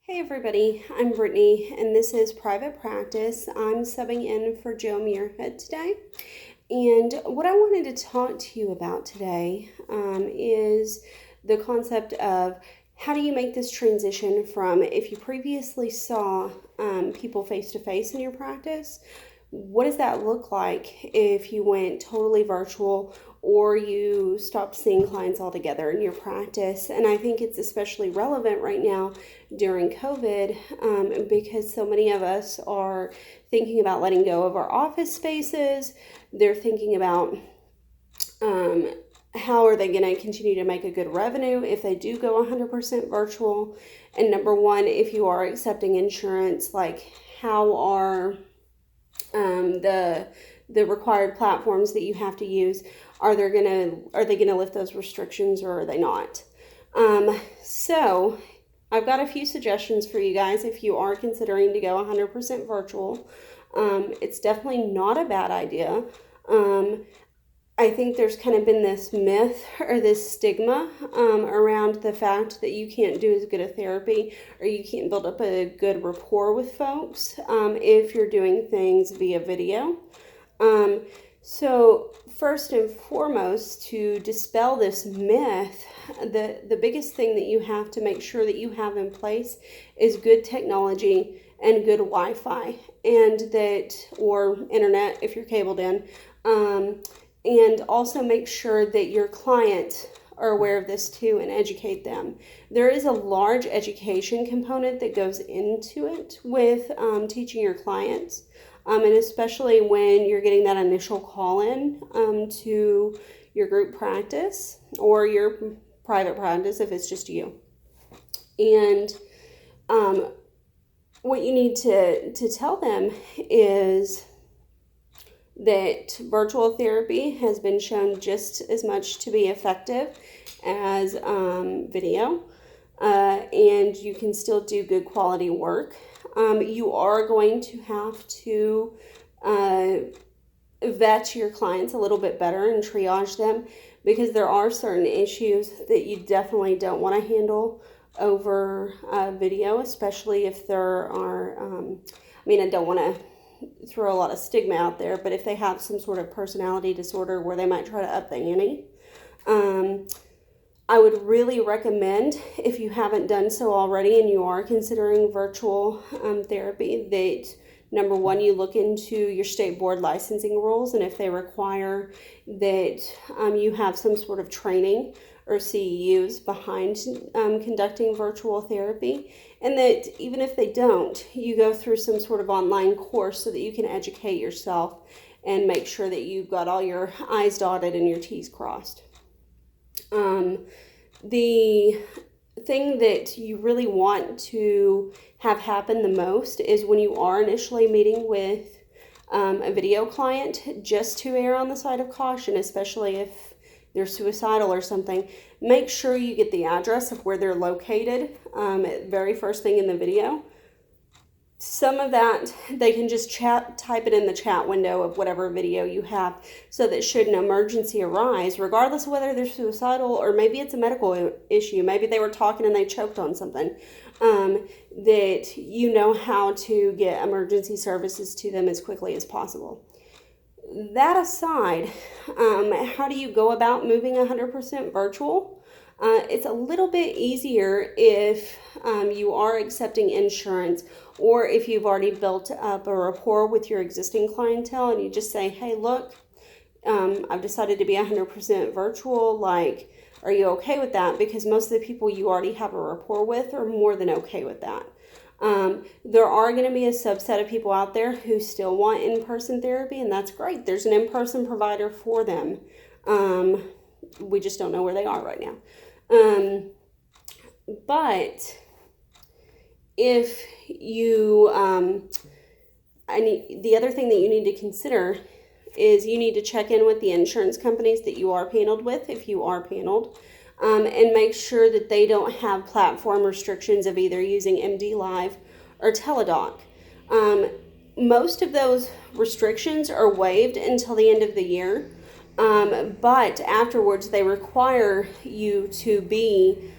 Hey everybody, I'm Brittany and this is Private Practice. I'm subbing in for Joe Muirhead today. And what I wanted to talk to you about today is the concept of how do you make this transition from if you previously saw people face to face in your practice, what does that look like if you went totally virtual or you stopped seeing clients altogether in your practice? And I think it's especially relevant right now during COVID because so many of us are thinking about letting go of our office spaces. They're thinking about how are they going to continue to make a good revenue if they do go 100% virtual? And number one, if you are accepting insurance, like how are the required platforms that you have to use, are they gonna lift those restrictions or are they not? So I've got a few suggestions for you guys if you are considering to go 100% virtual. It's definitely not a bad idea. I think there's kind of been this myth or this stigma around the fact that you can't do as good a therapy or you can't build up a good rapport with folks if you're doing things via video. So first and foremost, to dispel this myth, the biggest thing that you have to make sure that you have in place is good technology and good Wi-Fi or internet if you're cabled in. And also make sure that your clients are aware of this too and educate them. There is a large education component that goes into it with teaching your clients, and especially when you're getting that initial call in to your group practice or your private practice if it's just you. And what you need to tell them is that virtual therapy has been shown just as much to be effective as video, and you can still do good quality work. You are going to have to vet your clients a little bit better and triage them because there are certain issues that you definitely don't want to handle over video, especially if there are, I don't want to throw a lot of stigma out there, but if they have some sort of personality disorder where they might try to up the ante, I would really recommend, if you haven't done so already and you are considering virtual therapy, that number one, you look into your state board licensing rules, and if they require that you have some sort of training or CEUs behind conducting virtual therapy, and that even if they don't, you go through some sort of online course so that you can educate yourself and make sure that you've got all your I's dotted and your T's crossed. The thing that you really want to have happen the most is when you are initially meeting with a video client, just to err on the side of caution, especially if they're suicidal or something, make sure you get the address of where they're located very first thing in the video. Some of that, they can just type it in the chat window of whatever video you have, so that should an emergency arise, regardless of whether they're suicidal or maybe it's a medical issue, maybe they were talking and they choked on something, that you know how to get emergency services to them as quickly as possible. That aside, how do you go about moving 100% virtual? It's a little bit easier if you are accepting insurance, or if you've already built up a rapport with your existing clientele and you just say, hey, look, I've decided to be 100% virtual. Like, are you okay with that? Because most of the people you already have a rapport with are more than okay with that. There are going to be a subset of people out there who still want in-person therapy, and that's great. There's an in-person provider for them. We just don't know where they are right now. But if you, the other thing that you need to consider is you need to check in with the insurance companies that you are paneled with, if you are paneled, and make sure that they don't have platform restrictions of either using MD Live or Teledoc. Most of those restrictions are waived until the end of the year, but afterwards they require you to be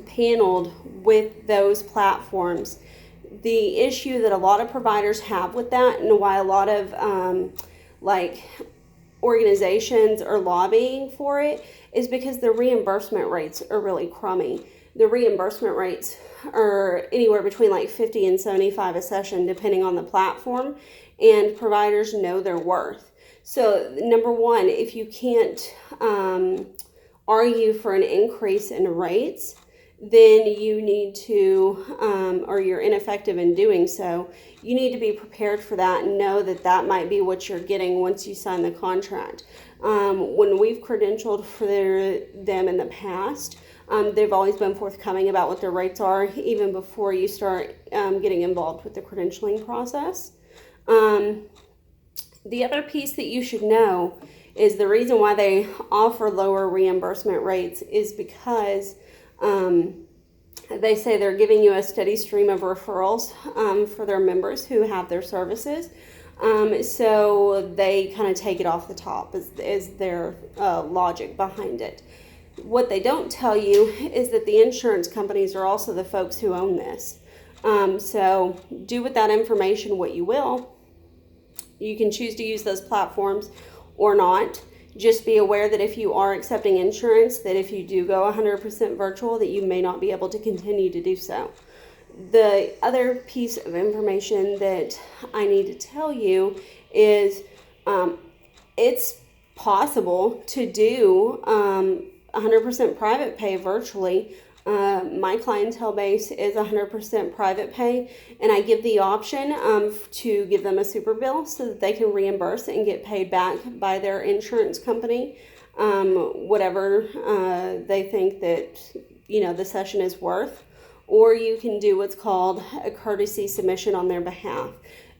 paneled with those platforms. The issue that a lot of providers have with that, and why a lot of organizations are lobbying for it, is because the reimbursement rates are really crummy. The reimbursement rates are anywhere between like 50 and 75 a session, depending on the platform, and providers know their worth. So number one, if you can't argue for an increase in rates, then you need to, or you're ineffective in doing so, you need to be prepared for that and know that that might be what you're getting once you sign the contract. When we've credentialed for them in the past, they've always been forthcoming about what their rates are, even before you start getting involved with the credentialing process. The other piece that you should know is the reason why they offer lower reimbursement rates is because they say they're giving you a steady stream of referrals for their members who have their services. So they kind of take it off the top is their logic behind it. What they don't tell you is that the insurance companies are also the folks who own this. So do with that information what you will. You can choose to use those platforms or not. Just be aware that if you are accepting insurance, that if you do go 100% virtual, that you may not be able to continue to do so. The other piece of information that I need to tell you is it's possible to do 100% private pay virtually. My clientele base is 100% private pay, and I give the option to give them a super bill so that they can reimburse and get paid back by their insurance company, whatever they think that the session is worth. Or you can do what's called a courtesy submission on their behalf.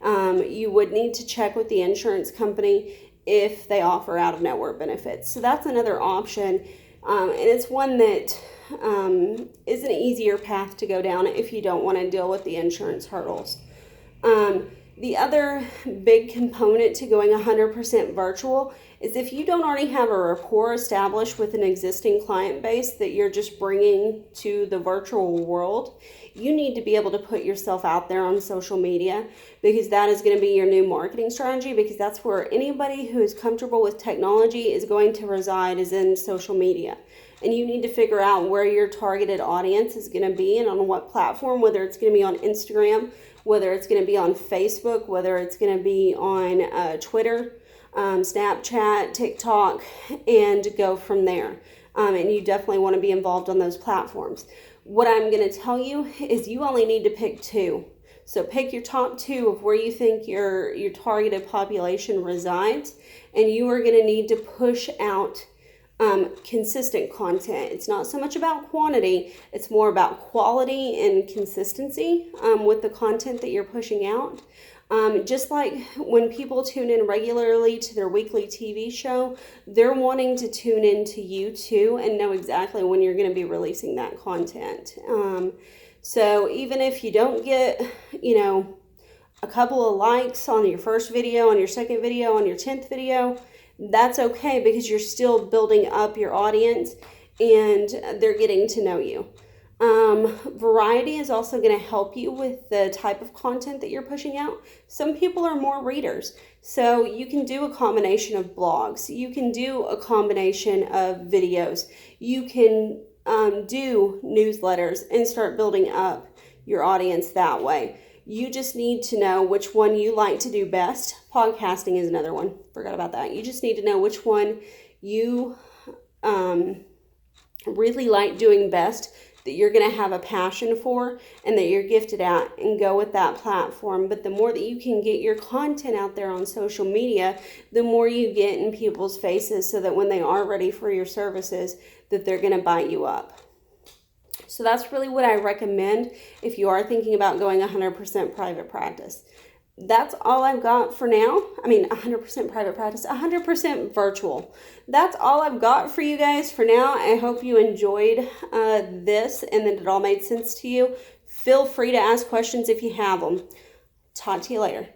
You would need to check with the insurance company if they offer out-of-network benefits. So that's another option, and it's one that is an easier path to go down if you don't want to deal with the insurance hurdles. The other big component to going 100% virtual is if you don't already have a rapport established with an existing client base that you're just bringing to the virtual world, you need to be able to put yourself out there on social media, because that is going to be your new marketing strategy, because that's where anybody who is comfortable with technology is going to reside, is in social media. And you need to figure out where your targeted audience is going to be and on what platform, whether it's going to be on Instagram, whether it's going to be on Facebook, whether it's going to be on Twitter, Snapchat, TikTok, and go from there. And you definitely want to be involved on those platforms. What I'm going to tell you is you only need to pick two. So pick your top two of where you think your targeted population resides, and you are going to need to push out consistent content. It's not so much about quantity, it's more about quality and consistency with the content that you're pushing out. Just like when people tune in regularly to their weekly TV show, they're wanting to tune in to you too and know exactly when you're going to be releasing that content. So even if you don't get, a couple of likes on your first video, on your second video, on your 10th video, that's okay, because you're still building up your audience and they're getting to know you. Variety is also going to help you with the type of content that you're pushing out. Some people are more readers, so you can do a combination of blogs. You can do a combination of videos. You can do newsletters and start building up your audience that way. You just need to know which one you like to do best. Podcasting is another one. Forgot about that. You just need to know which one you really like doing best, that you're going to have a passion for and that you're gifted at, and go with that platform. But the more that you can get your content out there on social media, the more you get in people's faces, so that when they are ready for your services, that they're going to bite you up. So that's really what I recommend if you are thinking about going 100% private practice. That's all I've got for now. 100% private practice, 100% virtual. That's all I've got for you guys for now. I hope you enjoyed this and that it all made sense to you. Feel free to ask questions if you have them. Talk to you later.